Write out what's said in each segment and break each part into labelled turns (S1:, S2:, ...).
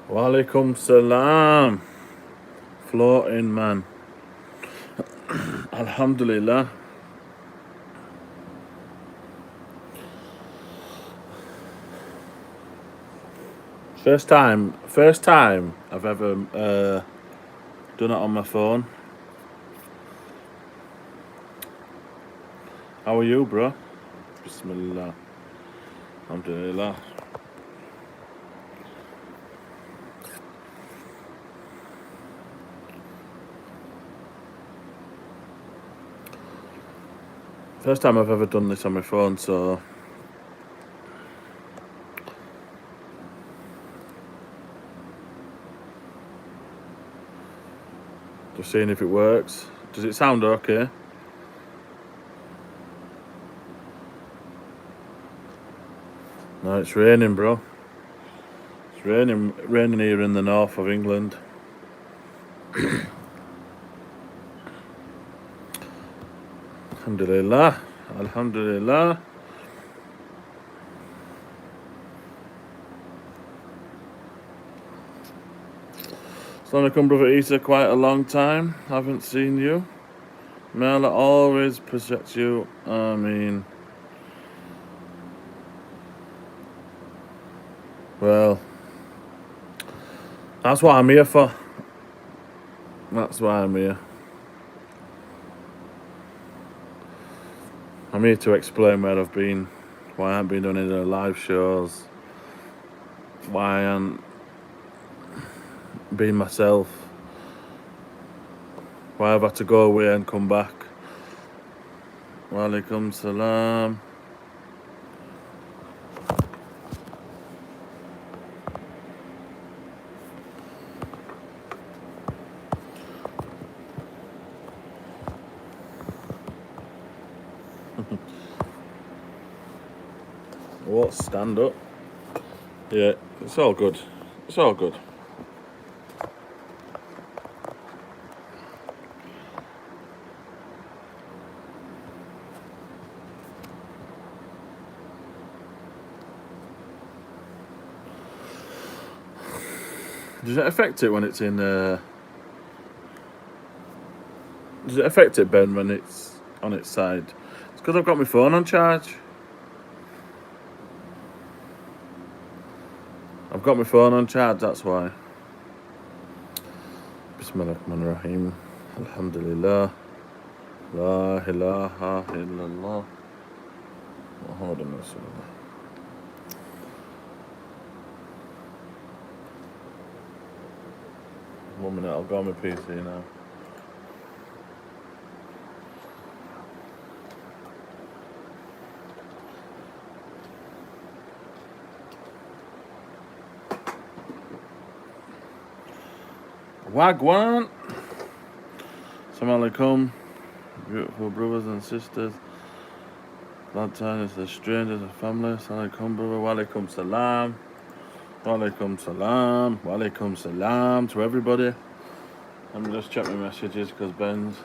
S1: Walaikum salam. Floating man. Alhamdulillah. First time I've ever done it on my phone. How are you, bro? Bismillah. Alhamdulillah. First time I've ever done this on my phone, so just seeing if it works. Does it sound okay? No, it's raining, bro. It's raining here in the north of England. Alhamdulillah. Alhamdulillah. Assalamualaikum, brother Isa. Quite a long time. Haven't seen you. May Allah always protect you. Ameen. Well, that's what I'm here for. That's why I'm here. I'm here to explain where I've been, why I haven't been doing any live shows, why I haven't been myself, why I've had to go away and come back. Walaikum salam. What? Stand up? Yeah, it's all good. It's all good. Does it affect it when it's in? Does it affect it, Ben, when it's on its side? It's because I've got my phone on charge. I've got my phone on charge, that's why. Bismillahirrahmanirrahim. Alhamdulillah. La ilaha illallah. Muhammadun Rasulullah. 1 minute, I'll go on my PC now. Wagwan. Assalamu alaikum, beautiful brothers and sisters. Glad tidings to the strangers and family. Assalamu alaikum, brother. Walaikum salam. Walaikum salam. Walaikum salam to everybody. Let me just check my messages because Ben's.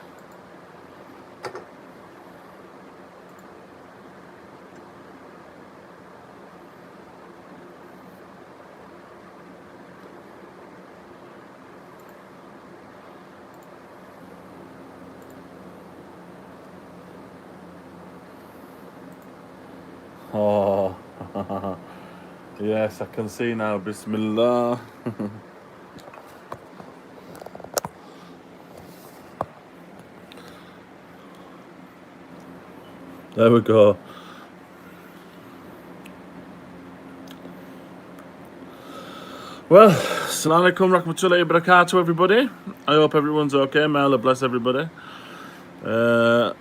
S1: Oh, yes, I can see now. Bismillah. There we go. Well, assalamu alaikum rahmatullahi wa barakatuh, everybody. I hope everyone's okay. May Allah bless everybody. Where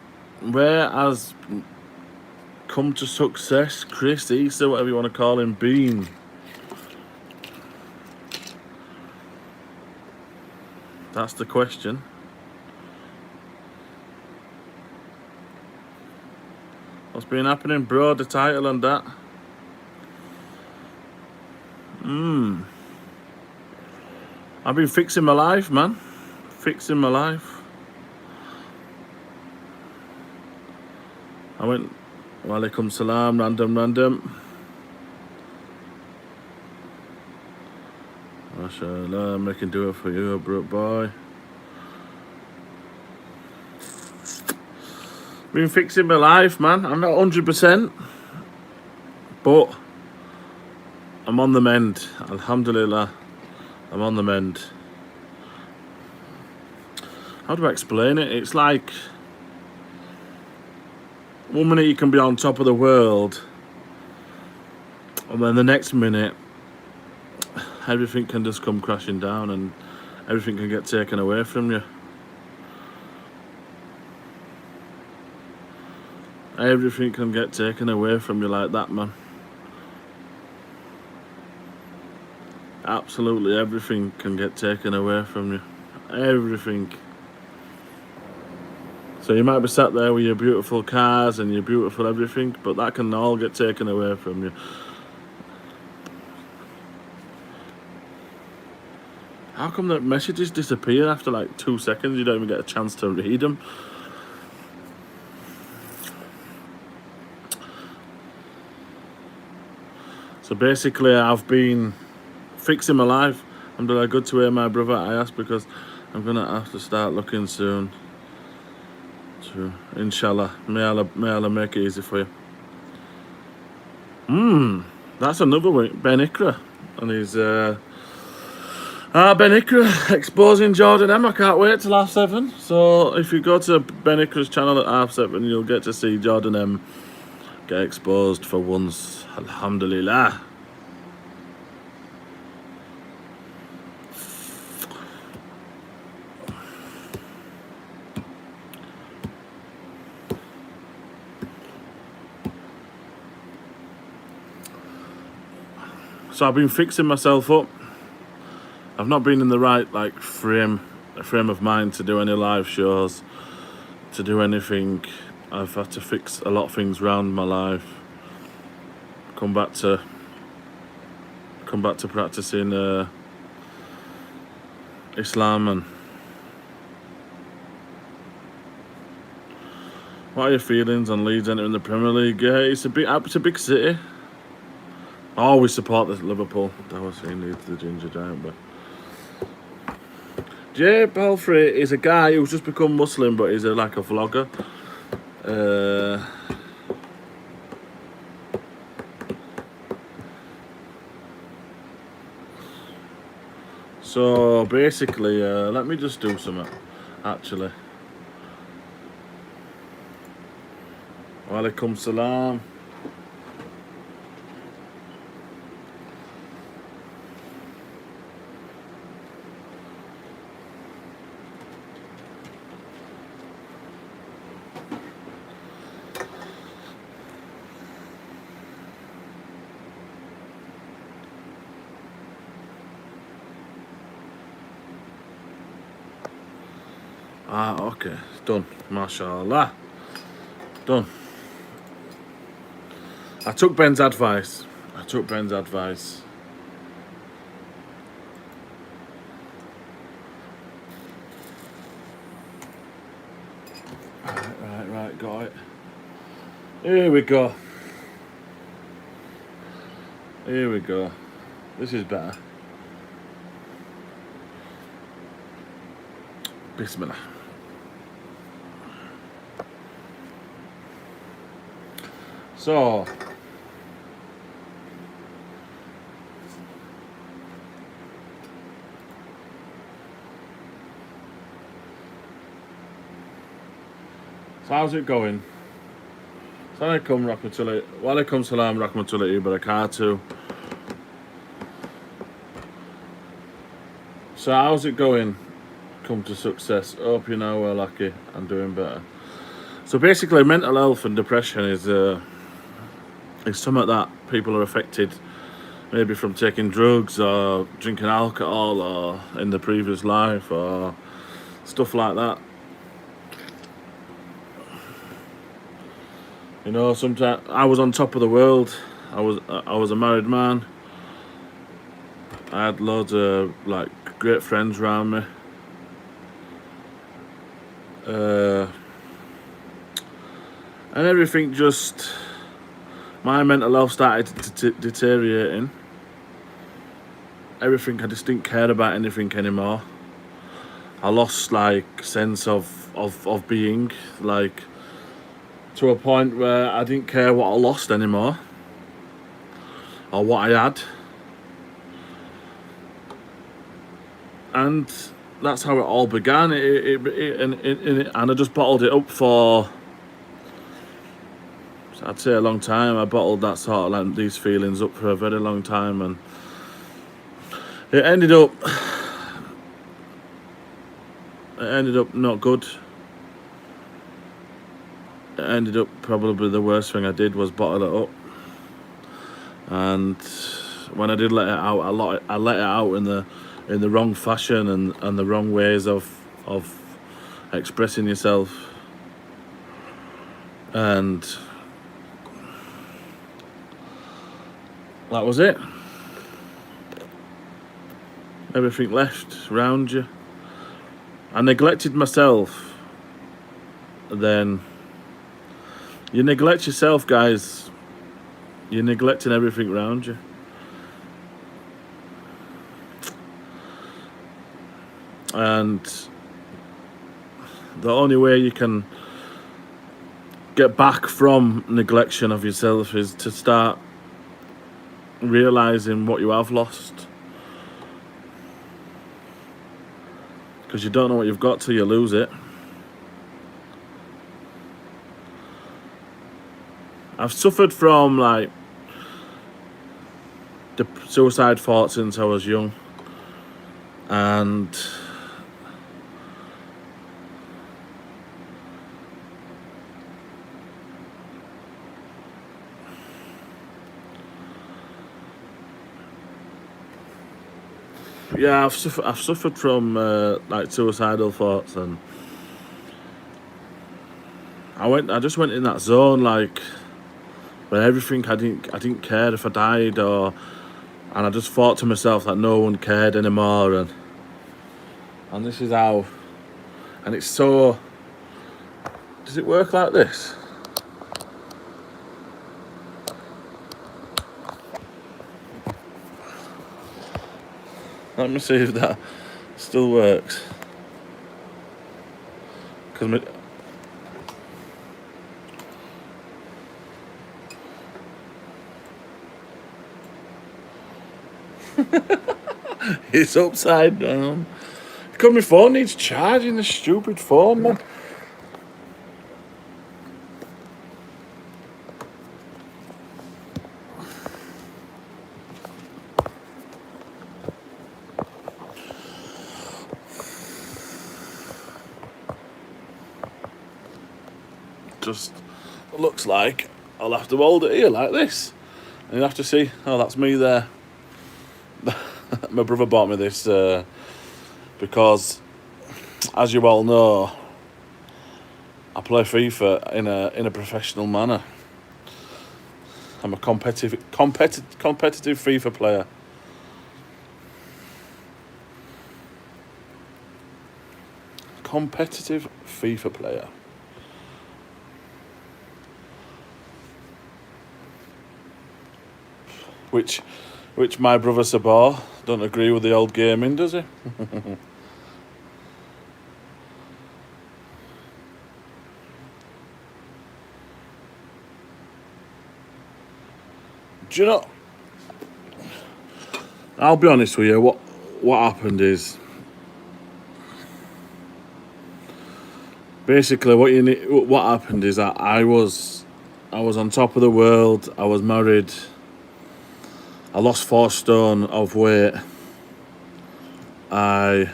S1: has come to success Chris, Isa, whatever you want to call him, been? That's the question. What's been happening, bro? The title and that. I've been fixing my life, man. Fixing my life. I went, walaikum salam, random. Mashallah, I'm making dua for you, broke boy. Been fixing my life, man. I'm not 100%, but I'm on the mend. Alhamdulillah, I'm on the mend. How do I explain it? It's like 1 minute you can be on top of the world, and then the next minute everything can just come crashing down and everything can get taken away from you. Everything can get taken away from you like that, man. Absolutely everything can get taken away from you. Everything. So you might be sat there with your beautiful cars and your beautiful everything, but that can all get taken away from you. How come the messages disappear after like 2 seconds? You don't even get a chance to read them. So basically, I've been fixing my life. I'm doing good to hear my brother Ayas, because I'm gonna have to start looking soon. So, inshallah, may Allah make it easy for you. That's another one. Ben Ikra and his Ben Ikra exposing Jordan M. I can't wait till 7:30. So if you go to Ben Ikra's channel at 7:30, you'll get to see Jordan M. get exposed for once. Alhamdulillah. So I've been fixing myself up. I've not been in the right frame of mind to do any live shows, to do anything. I've had to fix a lot of things around my life. Come back to practicing Islam. And what are your feelings on Leeds entering the Premier League? Yeah, it's a big city. I always support Liverpool. I was saying Leeds, the Ginger Giant, but Jay Belfry is a guy who's just become Muslim, but he's like a vlogger. So basically, let me just do something. Actually, Walaikum salam. Okay, done. MashaAllah. Done. I took Ben's advice. Right, got it. Here we go. This is better. Bismillah. So how's it going? Walaikum salam rahmatullahi wa barakatuh. So how's it going? Come to success. Hope you know we're lucky and doing better. So basically, mental health and depression is something that people are affected maybe from taking drugs or drinking alcohol or in the previous life or stuff like that. You know, sometimes I was on top of the world. I was a married man. I had loads of great friends around me. And everything just, my mental health started deteriorating. everything. I just didn't care about anything anymore. I lost like sense of being, like, to a point where I didn't care what I lost anymore or what I had. And that's how it all began. And I just bottled it up for, I'd say, a long time. I bottled that sort of like these feelings up for a very long time, and it ended up not good. It ended up probably the worst thing I did was bottle it up. And when I did let it out, I let it out in the wrong fashion and the wrong ways of expressing yourself. And that was it. Everything left around you. I neglected myself. Then you neglect yourself, guys. You're neglecting everything around you. And the only way you can get back from neglection of yourself is to start realizing what you have lost. Because you don't know what you've got till you lose it. I've suffered from like the suicide thoughts since I was young, and yeah, I've suffered from like suicidal thoughts, and I just went in that zone, like, where everything, I didn't care if I died, and I just thought to myself that no one cared anymore, and this is how, and it's so, does it work like this? Let me see if that still works. Because it's upside down. Because my phone needs charging, the stupid phone, man. Just looks like I'll have to hold it here like this, and you'll have to see. Oh, that's me there. My brother bought me this because, as you all know, I play FIFA in a professional manner. I'm a competitive FIFA player. Competitive FIFA player. Which my brother Sabah don't agree with the old gaming, does he? Do you know? I'll be honest with you. What happened is, basically what happened is that I was on top of the world. I was married. I lost 4 stone of weight. I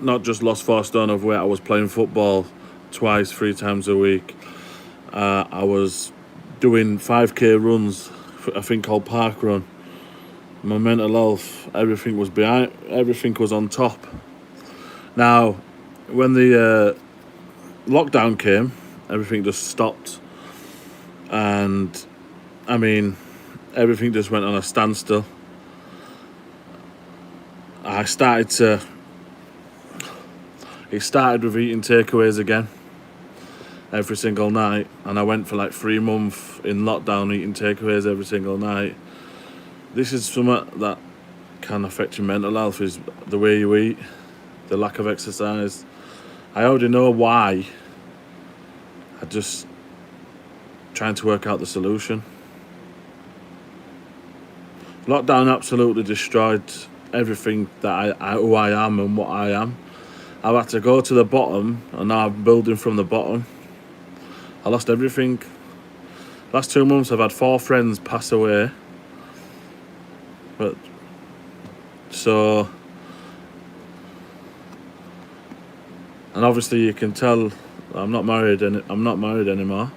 S1: not just lost 4 stone of weight. I was playing football 3 times a week. I was doing 5k runs for a thing called Park Run. My mental health, everything was on top. Now, when the lockdown came, everything just stopped, and I mean, everything just went on a standstill. It started with eating takeaways again, every single night, and I went for like 3 months in lockdown eating takeaways every single night. This is something that can affect your mental health, is the way you eat, the lack of exercise. I already know why. I just trying to work out the solution. Lockdown absolutely destroyed everything that who I am and what I am. I've had to go to the bottom, and now I'm building from the bottom. I lost everything. Last 2 months I've had 4 friends pass away. But so, and obviously you can tell I'm not married anymore.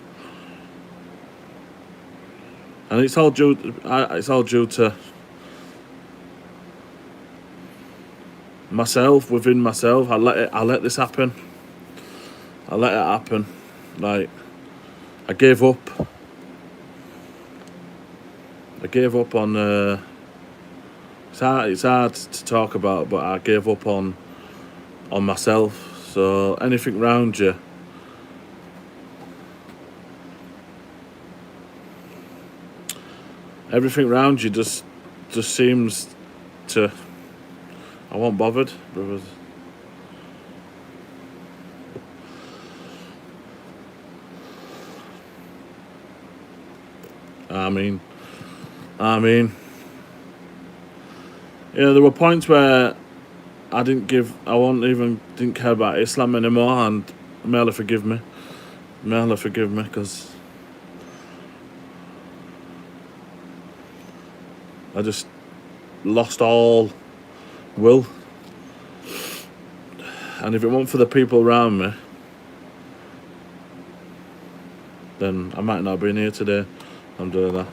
S1: And it's all due to myself, within myself. I let this happen. I let it happen. Like, I gave up on it's hard to talk about, but I gave up on myself. So anything around you, everything around you just seems to, I won't bothered, brothers. I mean, there were points where I didn't care about Islam anymore, and may Allah forgive me, because I just lost all will. And if it weren't for the people around me, then I might not have been here today. I'm doing that.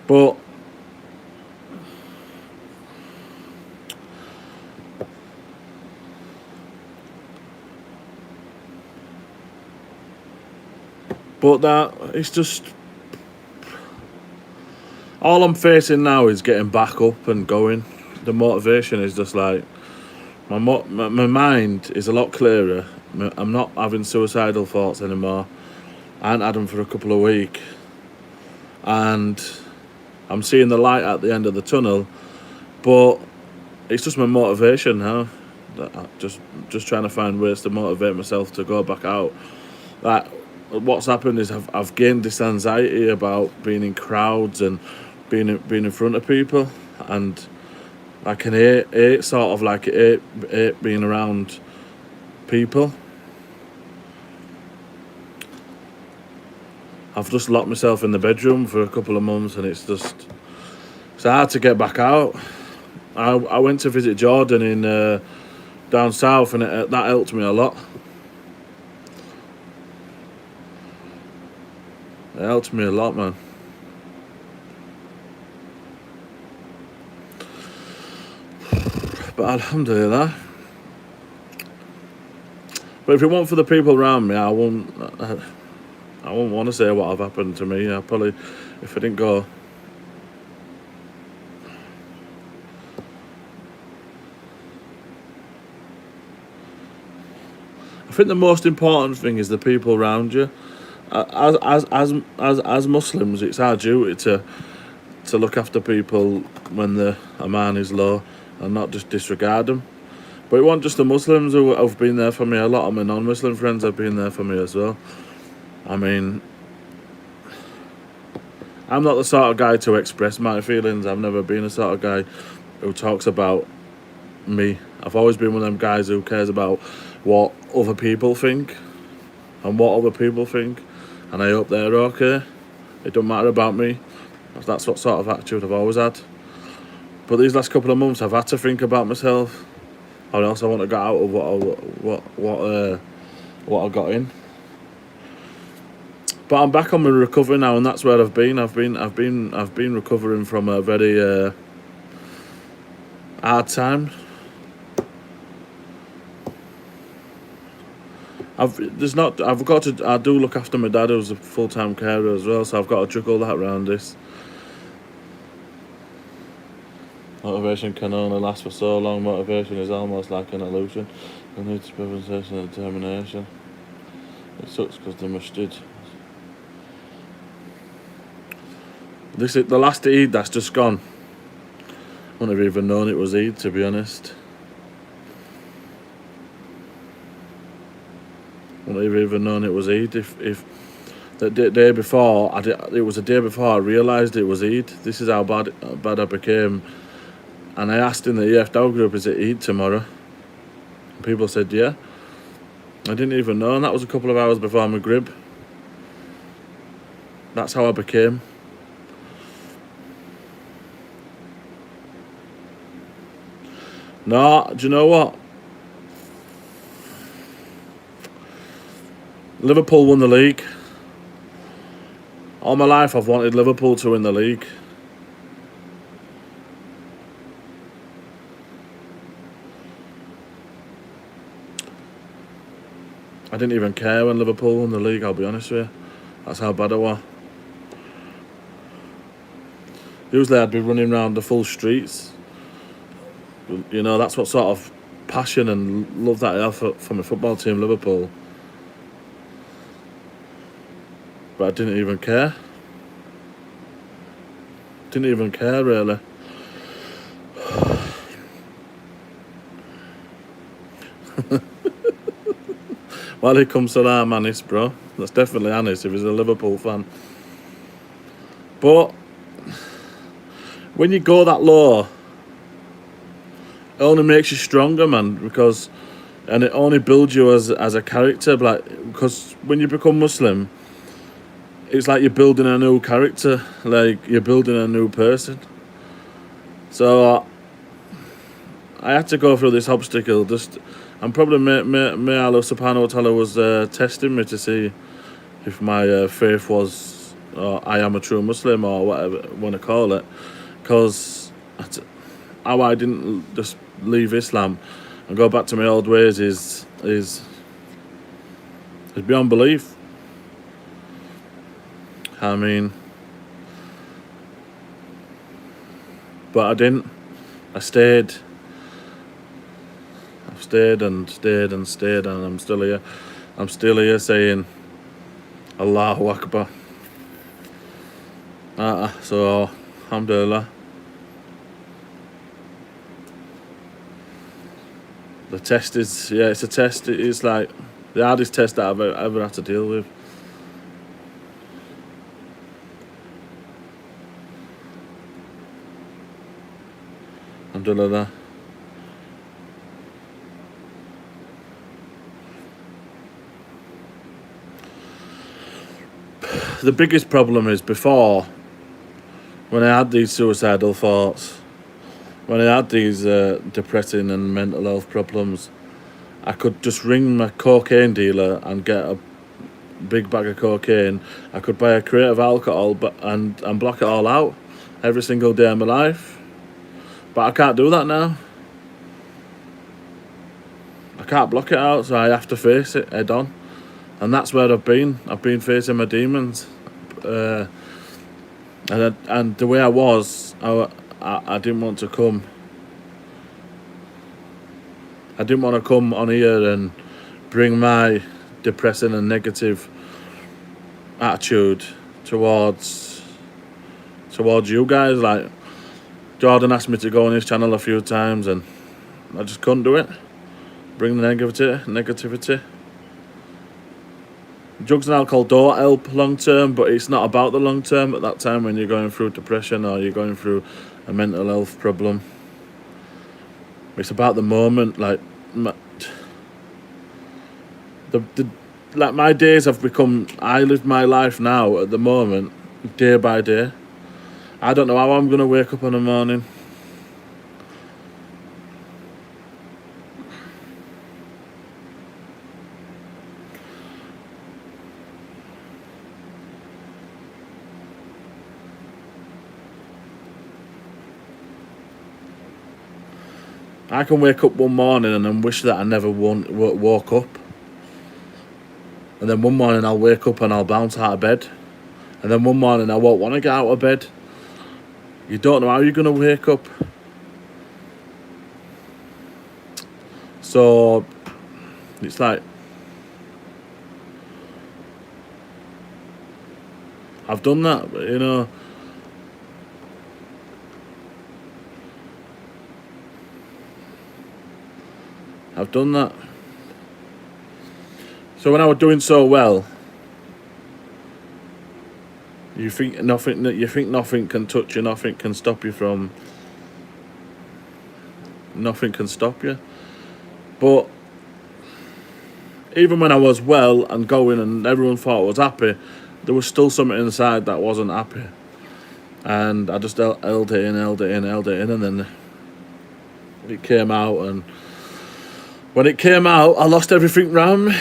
S1: But that it's just, all I'm facing now is getting back up and going. The motivation is just like, my mind is a lot clearer. I'm not having suicidal thoughts anymore. I hadn't had them for a couple of weeks, and I'm seeing the light at the end of the tunnel. But it's just my motivation now. Just trying to find ways to motivate myself to go back out. Like, what's happened is I've gained this anxiety about being in crowds and being in front of people, and I can hate being around people. I've just locked myself in the bedroom for a couple of months, and it's hard to get back out. I went to visit Jordan in down south, and that helped me a lot. It helped me a lot, man. But alhamdulillah. But if it weren't for the people around me, I wouldn't want to say what have happened to me. I probably, if I didn't go, I think the most important thing is the people around you. As Muslims, it's our duty to look after people when the Iman is low, and not just disregard them. But it wasn't just the Muslims who have been there for me. A lot of my non-Muslim friends have been there for me as well. I mean, I'm not the sort of guy to express my feelings. I've never been a sort of guy who talks about me. I've always been one of them guys who cares about what other people think and what other people think, and I hope they're okay. It don't matter about me. That's what sort of attitude I've always had. But these last couple of months, I've had to think about myself, or else I want to get out of what I got in. But I'm back on my recovery now, and that's where I've been. I've been recovering from a very hard time. I do look after my dad, who's a full-time carer as well, so I've got to juggle that around this. Motivation can only last for so long. Motivation is almost like an illusion. It needs preparation and determination. It sucks because they must did. This is the last Eid that's just gone. I wouldn't have even known it was Eid, to be honest. Wouldn't have even known it was Eid if the day before it was the day before I realised it was Eid. This is how bad I became. And I asked in the EFW group, is it Eid tomorrow? And people said yeah. I didn't even know, and that was a couple of hours before Maghrib. That's how I became. No, do you know what? Liverpool won the league. All my life I've wanted Liverpool to win the league. I didn't even care when Liverpool won the league, I'll be honest with you. That's how bad I was. Usually I'd be running around the full streets. You know, that's what sort of passion and love that I have for my football team, Liverpool. But I didn't even care. Didn't even care, really. Walaikum salam, Anis, bro. That's definitely Anis if he's a Liverpool fan. But when you go that low, it only makes you stronger, man, and it only builds you as a character. Because when you become Muslim, it's like you're building a new character, like you're building a new person. So I had to go through this obstacle. And probably may Allah subhanahu wa ta'ala was testing me to see if my faith was, I am a true Muslim or whatever you want to call it. Because how I didn't just leave Islam and go back to my old ways is beyond belief. I mean, but I didn't. I stayed. I've stayed and stayed and stayed, and I'm still here. I'm still here saying Allahu Akbar. So, alhamdulillah. The test is, it's a test. It's like the hardest test that I've ever had to deal with. Alhamdulillah. The biggest problem is before, when I had these suicidal thoughts, when I had these depressing and mental health problems, I could just ring my cocaine dealer and get a big bag of cocaine. I could buy a crate of alcohol and block it all out every single day of my life. But I can't do that now. I can't block it out, so I have to face it head on. And that's where I've been. I've been facing my demons. And the way I was, I didn't want to come. I didn't want to come on here and bring my depressing and negative attitude towards you guys. Like, Jordan asked me to go on his channel a few times and I just couldn't do it. Bring the negativity. Drugs and alcohol don't help long term, but it's not about the long term at that time when you're going through depression or you're going through a mental health problem. It's about the moment. Like my days have become. I live my life now at the moment, day by day. I don't know how I'm gonna wake up in the morning. I can wake up one morning and then wish that I never woke up. And then one morning I'll wake up and I'll bounce out of bed. And then one morning I won't want to get out of bed. You don't know how you're going to wake up. So it's like I've done that, but, you know. I've done that. So when I was doing so well, you think nothing can touch you, nothing can stop you from. Nothing can stop you. But even when I was well and going, and everyone thought I was happy, there was still something inside that wasn't happy, and I just held it in, and then it came out, and when it came out, I lost everything round me.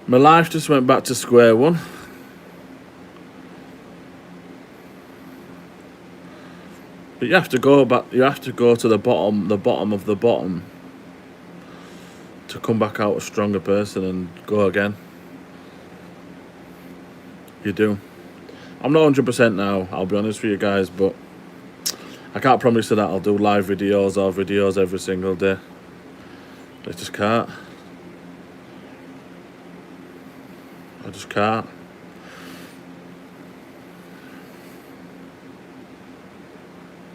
S1: My life just went back to square one. But you have to go back. You have to go to the bottom of the bottom, to come back out a stronger person and go again. You do. I'm not 100% now, I'll be honest with you guys, but I can't promise you that I'll do live videos or videos every single day. I just can't. I just can't.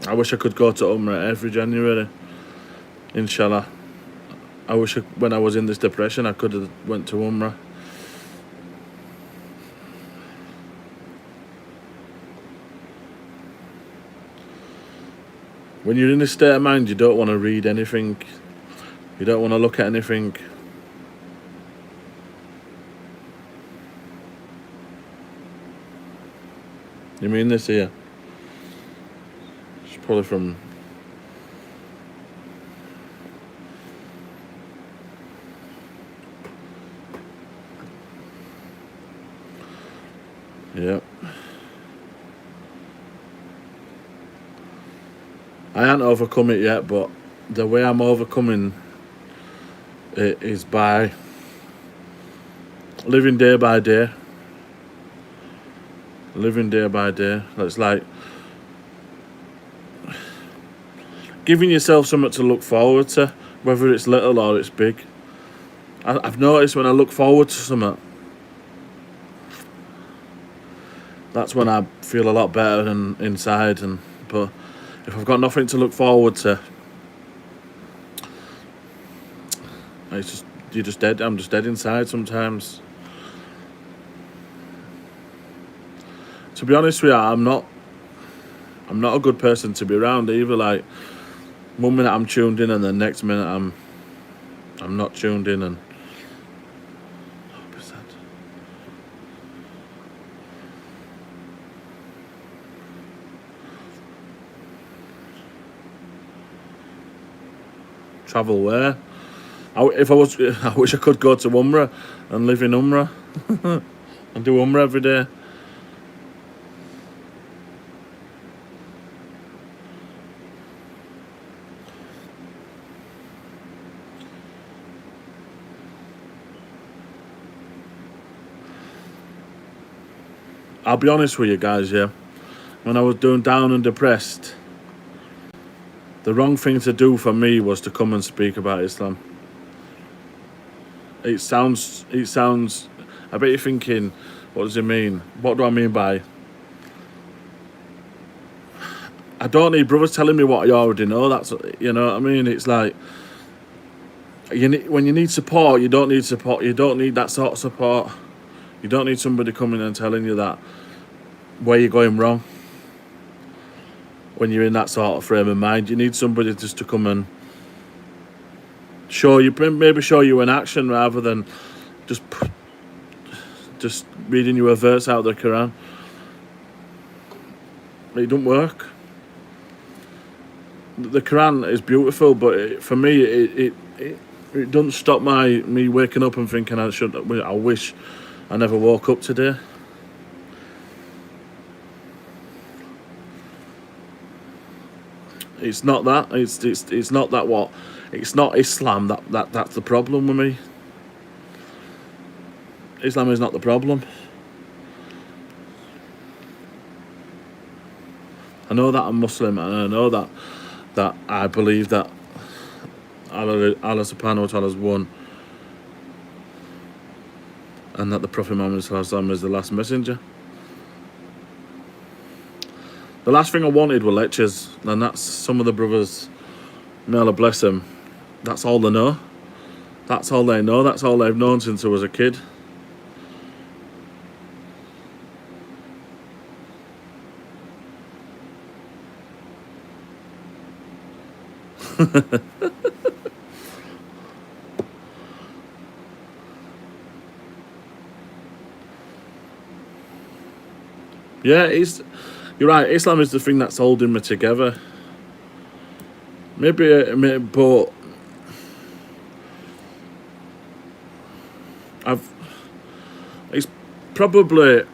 S1: I wish I could go to Umrah every January. Inshallah. I wish when I was in this depression I could have went to Umrah. When you're in this state of mind, you don't want to read anything. You don't want to look at anything. You mean this here? It's probably from... Yep. I haven't overcome it yet, but the way I'm overcoming it is by living day by day. Living day by day. It's like giving yourself something to look forward to, whether it's little or it's big. I've noticed when I look forward to something, that's when I feel a lot better inside. But if I've got nothing to look forward to, you're just dead. I'm just dead inside sometimes. To be honest with you, I'm not a good person to be around either. Like, one minute I'm tuned in, and the next minute I'm not tuned in, and travel where? I wish I could go to Umrah and live in Umrah and do Umrah every day. I'll be honest with you guys, yeah. When I was doing down and depressed, the wrong thing to do for me was to come and speak about Islam. It sounds, I bet you're thinking, what does it mean? What do I mean by? I don't need brothers telling me what I already know. That's, you know what I mean? It's like, when you need support, you don't need support. You don't need that sort of support. You don't need somebody coming and telling you that where you're going wrong. When you're in that sort of frame of mind, you need somebody just to come and show you in action, rather than just reading you a verse out of the Quran. It don't work. The Quran is beautiful, but for me, it doesn't stop me waking up and thinking I wish I never woke up today. It's not that. It's not that what. It's not Islam that's the problem with me. Islam is not the problem. I know that I'm Muslim, and I know that I believe that Allah subhanahu wa ta'ala is one, and that the Prophet Muhammad sallallahu alaihi wasallam is the last messenger. The last thing I wanted were lectures, and that's some of the brothers, may Allah bless them, that's all they know. That's all they know. That's all they've known since I was a kid. Yeah, you're right. Islam is the thing that's holding me together. Maybe, but it's probably.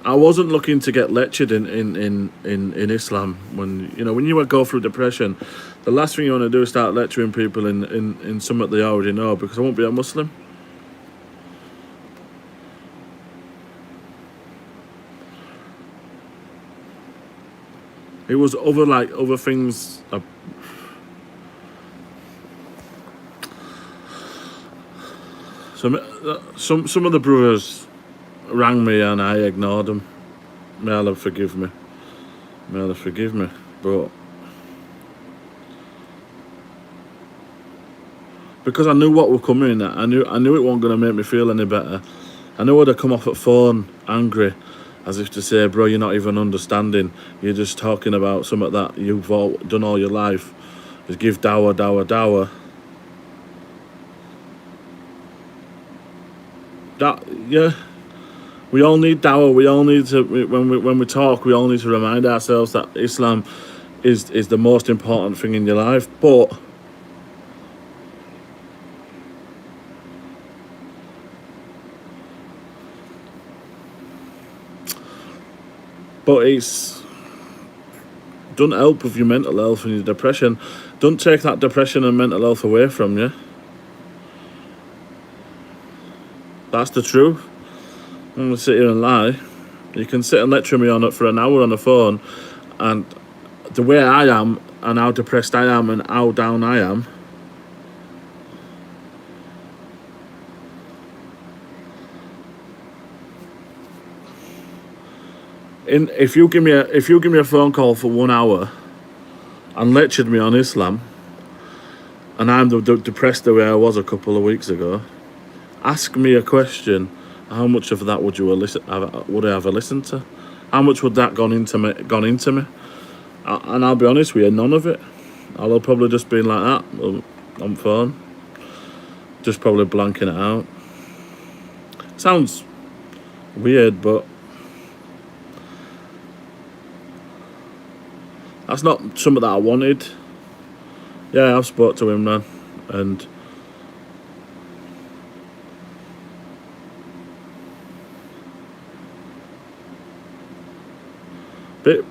S1: I wasn't looking to get lectured in Islam. When you go through depression, the last thing you want to do is start lecturing people in something they already know, because I won't be a Muslim. It was other things. Some of the brothers rang me and I ignored them. May Allah forgive me. May Allah forgive me. But because I knew what was coming, I knew it wasn't going to make me feel any better. I knew I'd come off the phone angry, as if to say, bro, you're not even understanding. You're just talking about something that you've done all your life. Is give dawah, dawah, dawah. Yeah. We all need dawah. We all need to, when we talk, we all need to remind ourselves that Islam is the most important thing in your life. But it's don't help with your mental health and your depression. Don't take that depression and mental health away from you. That's the truth. I'm going to sit here and lie. You can sit and lecture me on it for an hour on the phone, and the way I am, and how depressed I am, and how down I am. If you give me a phone call for 1 hour and lectured me on Islam, and I'm depressed the way I was a couple of weeks ago, ask me a question. How much of that would I have listened to? How much would that gone into me? And I'll be honest with you, none of it. I'll probably just been like that on phone, just probably blanking it out. Sounds weird, but that's not something that I wanted. Yeah, I've spoke to him, man, and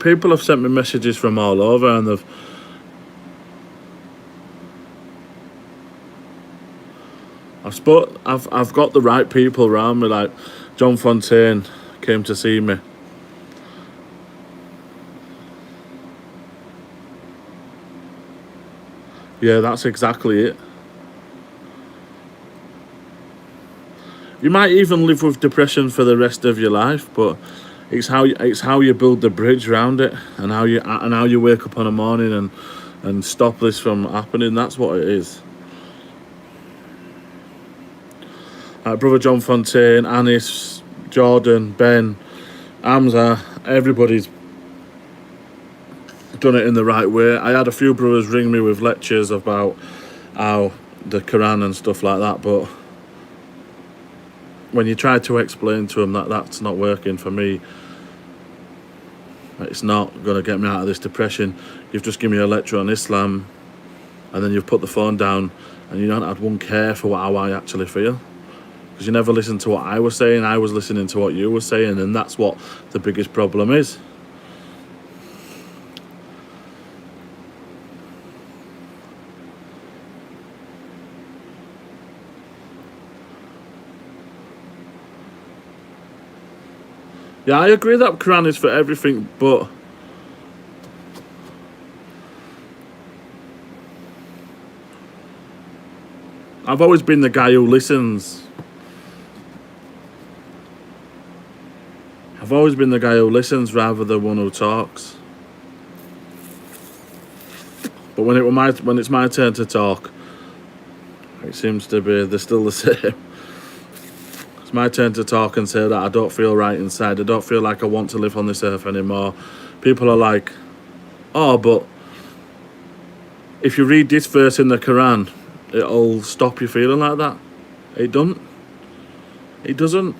S1: people have sent me messages from all over, and I've got the right people around me. Like John Fontaine came to see me. Yeah, that's exactly it. You might even live with depression for the rest of your life, but it's how you build the bridge around it, and how you wake up on a morning and stop this from happening. That's what it is. Brother John Fontaine, Anis, Jordan, Ben, Hamza, everybody's done it in the right way. I had a few brothers ring me with lectures about how the Quran and stuff like that, but when you try to explain to them that that's not working for me, it's not going to get me out of this depression. You've just given me a lecture on Islam, and then you've put the phone down, and you don't had one care for how I actually feel, because you never listened to what I was saying. I was listening to what you were saying, and that's what the biggest problem is. Yeah, I agree that Quran is for everything, but I've always been the guy who listens. I've always been the guy who listens rather than one who talks. But when it's my turn to talk, it seems to be they're still the same. It's my turn to talk and say that I don't feel right inside. I don't feel like I want to live on this earth anymore. People are like, oh, but if you read this verse in the Quran, it'll stop you feeling like that. It doesn't. It doesn't.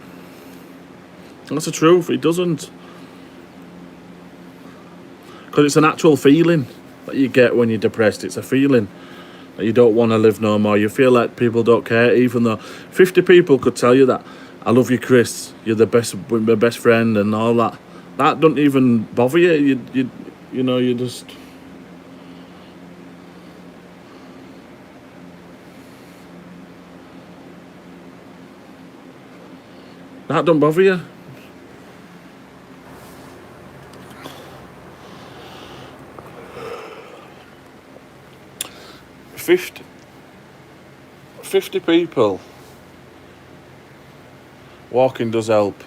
S1: That's the truth. It doesn't. Because it's an actual feeling that you get when you're depressed. It's a feeling that you don't want to live no more. You feel like people don't care, even though 50 people could tell you that. I love you, Chris. You're my best friend, and all that. That doesn't even bother you. You know, you just. That don't bother you. 50 people. Walking does help.